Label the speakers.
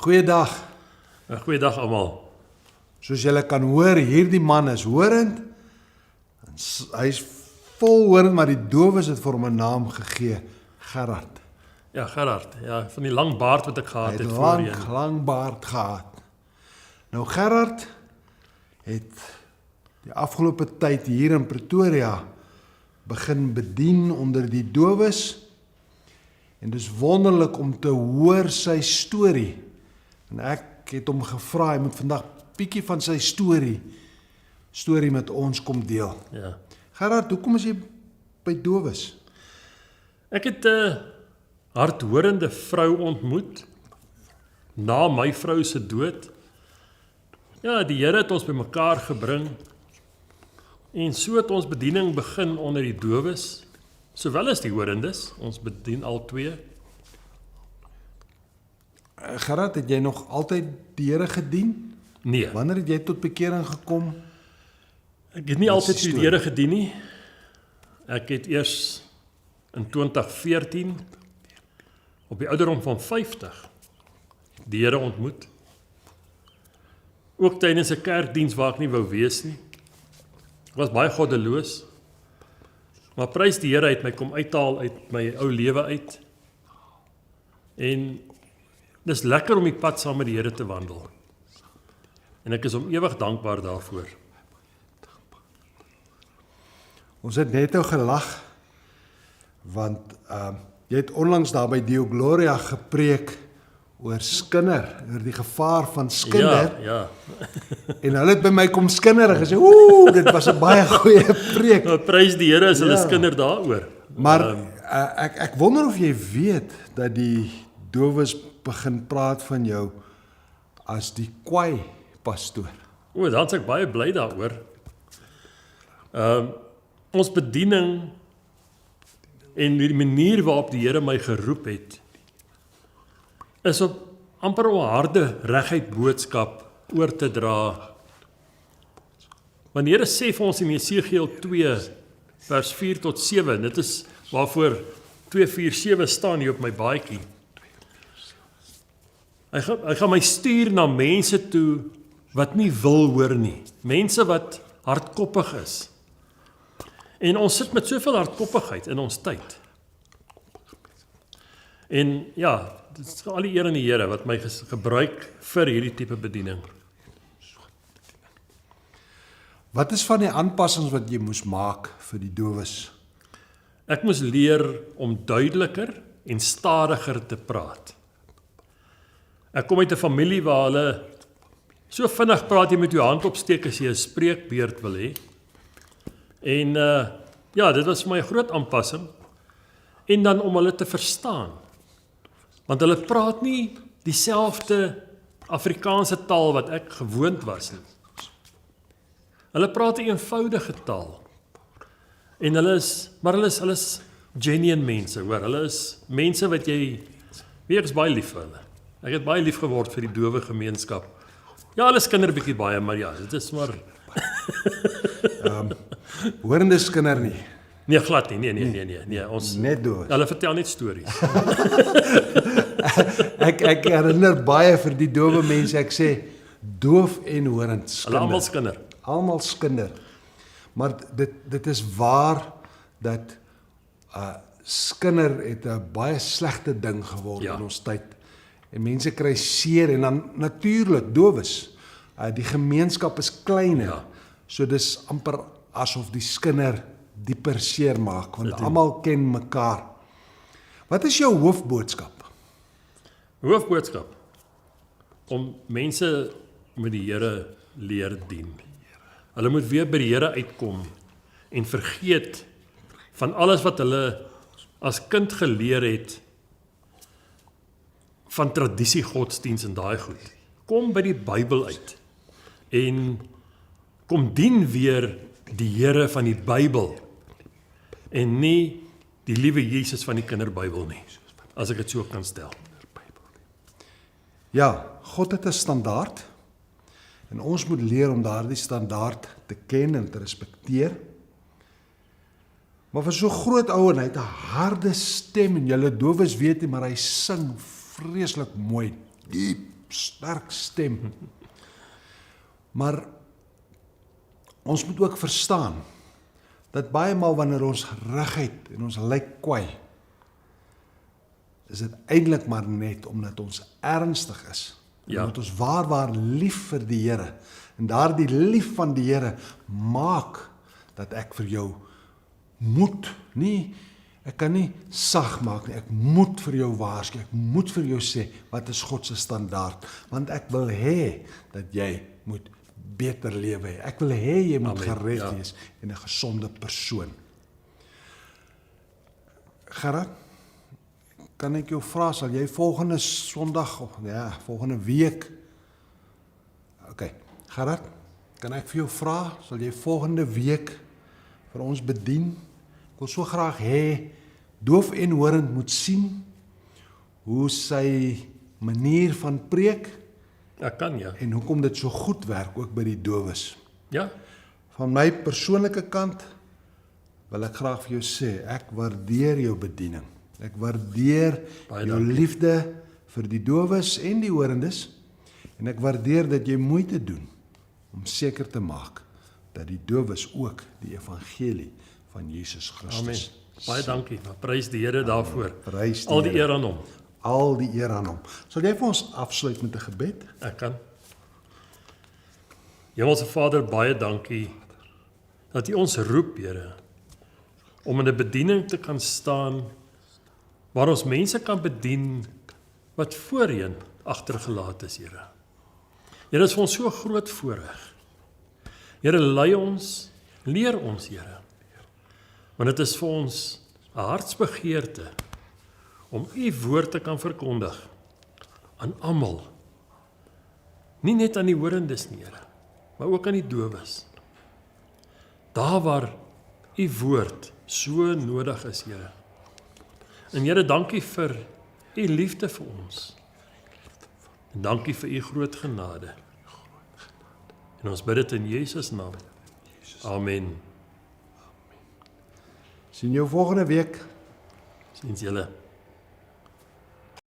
Speaker 1: Goeiedag.
Speaker 2: Goeiedag almal.
Speaker 1: Soos julle kan hoor, hierdie man is horend. Hy is vol horend, maar die dowes het vir hom 'n naam gegee, Gerard.
Speaker 2: Ja, Gerard, ja, van die lang baard wat ek
Speaker 1: Hy
Speaker 2: gehad
Speaker 1: het
Speaker 2: het voorheen.
Speaker 1: lang baard gehad. Nou Gerard het die afgelope tyd hier in Pretoria begin bedien onder die dowes. En dis wonderlik om te hoor sy storie. En ek het hom gevra, hy moet vandag bietjie van sy storie met ons kom deel.
Speaker 2: Ja.
Speaker 1: Gerard, hoekom is jy by dowes?
Speaker 2: Ek het 'n hardhorende vrou ontmoet na my vrou se dood. Ja, die Here het ons bymekaar gebring en so het ons bediening begin onder die dowes, sowel as die horendes. Ons bedien al twee.
Speaker 1: Gerard, het jy nog altyd die Here gedien?
Speaker 2: Nee,
Speaker 1: Wanneer het jy tot bekering gekom?
Speaker 2: ek het nie
Speaker 1: Wat is
Speaker 2: altyd
Speaker 1: die
Speaker 2: vir die Here gedien nie. Ek het eers in 2014 op die ouderdom van 50 die Here ontmoet. Ook tydens 'n kerkdiens waar ek nie wou wees nie. Ek was baie goddeloos. Maar prys die Here, het my kom uithaal uit my ou lewe uit. En dis lekker om die pad saam met die Here te wandel. En ek is hom ewig dankbaar daarvoor.
Speaker 1: Ons het net nou gelag, want jy het onlangs daar by Deo Gloria gepreek oor skinder, oor die gevaar van skinder.
Speaker 2: Ja.
Speaker 1: En hulle het by my kom skinder en gesê, oeh, dit was 'n baie goeie preek.
Speaker 2: Nou, prys die Here, is hulle
Speaker 1: Ja.
Speaker 2: skinder daaroor.
Speaker 1: Maar ek wonder of jy weet dat die dowes begin praat van jou as die kwai pastoor.
Speaker 2: Dan is ek baie bly daaroor. Ons bediening en die manier waarop die Here my geroep het, is op amper 'n harde reguit boodskap oor te dra. Want die Here sê vir ons in Jesegiel 2 vers 4 tot 7, dit is waarvoor 247 staan hier op my baadjie. Hy gaan my stuur na mense toe wat nie wil hoor nie. Mense wat hardkoppig is. En ons sit met soveel hardkoppigheid in ons tyd. En ja, dit is al die eer aan die Here wat my gebruik vir hierdie tipe bediening.
Speaker 1: Wat is van die aanpassings wat jy moes maak vir die dowes?
Speaker 2: Ek moes leer om duideliker en stadiger te praat. Ek kom uit 'n familie waar hulle so vinnig praat, jy met jou hand opsteek as jy 'n spreekbeurt wil hê. En ja, dit was vir my 'n groot aanpassing. En dan om hulle te verstaan. Want hulle praat nie dieselfde Afrikaanse taal wat ek gewoond was nie. Hulle praat 'n eenvoudige taal. En hulle is genuine mense, hoor. Hulle is mense wat ek is baie lief vir hulle. Ek het baie lief geword vir die dowe gemeenskap. Ja, hulle skinder bietjie baie, maar ja, dit is maar
Speaker 1: Horende skinder nie,
Speaker 2: nee, glad nie. Nee, ons
Speaker 1: net dowes.
Speaker 2: hulle vertel net stories.
Speaker 1: Ek herinner baie vir die dowe mense, ek sê doof en horend
Speaker 2: Hulle almal
Speaker 1: skinder.
Speaker 2: skinder.
Speaker 1: Almal skinder. Maar dit is waar dat skinder het 'n baie slegte ding geword
Speaker 2: Ja.
Speaker 1: in ons tyd. En mense kry seer en dan natuurlik dowes. Die gemeenskap is kleiner.
Speaker 2: Ja.
Speaker 1: So dis amper asof die skinder dieper seer maak want almal ken mekaar. Wat is jou hoofboodskap?
Speaker 2: Hoofboodskap om mense met die Here leer dien. Hulle moet weer by die Here uitkom en vergeet van alles wat hulle as kind geleer het van tradisie godsdiens en daai goed. Kom by die Bybel uit en kom dien weer die Here van die Bybel en nie die liewe Jesus van die kinderbybel nie, as ek dit so kan stel.
Speaker 1: Ja, God het 'n standaard en ons moet leer om daardie standaard te ken en te respekteer. Maar vir so groot ou en hy het 'n harde stem en julle dowes weet nie, maar hy sing vreeslik mooi, diep. sterk stem. Maar ons moet ook verstaan dat baie maal wanneer ons reguit en ons lyk kwaai, is dit eintlik maar net omdat ons ernstig is.
Speaker 2: Ja.
Speaker 1: Omdat ons waar lief vir die Here. En daardie lief van die Here maak dat ek vir jou moet, ek kan nie sag maak nie, ek moet vir jou waarsku, ek moet vir jou sê, wat is God se standaard, want ek wil hê dat jy moet beter lewe hê, ek wil hê jy moet gered wees en 'n gesonde persoon. Gerard, kan ek jou vra, sal jy volgende Sondag, volgende week, Gerard, kan ek vir jou vra, sal jy volgende week vir ons bedien? Ek wil so graag hê, doof en horend moet sien, hoe sy manier van preek,
Speaker 2: Ek kan, ja.
Speaker 1: en hoekom dit so goed werk, ook by die dowes.
Speaker 2: Ja,
Speaker 1: Van my persoonlike kant, wil ek graag vir jou sê, ek waardeer jou bediening. Ek waardeer
Speaker 2: Baie
Speaker 1: jou
Speaker 2: dankie.
Speaker 1: liefde vir die dowes en die horendes, en ek waardeer dat jy moeite doen, om seker te maak, dat die dowes ook die evangelie van Jesus
Speaker 2: amen.
Speaker 1: Christus.
Speaker 2: Baie dankie, maar prys die Here daarvoor.
Speaker 1: Prys die
Speaker 2: Al die
Speaker 1: Here.
Speaker 2: eer aan hom.
Speaker 1: Al die eer aan hom. Sal jy vir ons afsluit met 'n gebed?
Speaker 2: Ek kan. Hemelse Vader, baie dankie dat U ons roep, Here, om in 'n bediening te kan staan waar ons mense kan bedien wat voorheen agtergelaat is, Here. Here, is vir ons so 'n groot voorreg. Here, lei ons, leer ons, Here. Want dit is vir ons 'n hartsbegeerte om U woord te kan verkondig aan almal. Nie net aan die horendes nie, Here, maar ook aan die dowes. Daar waar U woord so nodig is, Here. En Here, dankie vir U liefde vir ons. En dankie vir U groot genade. En ons bid dit in Jesus naam. Amen.
Speaker 1: Sien jou volgende week.
Speaker 2: Siens julle.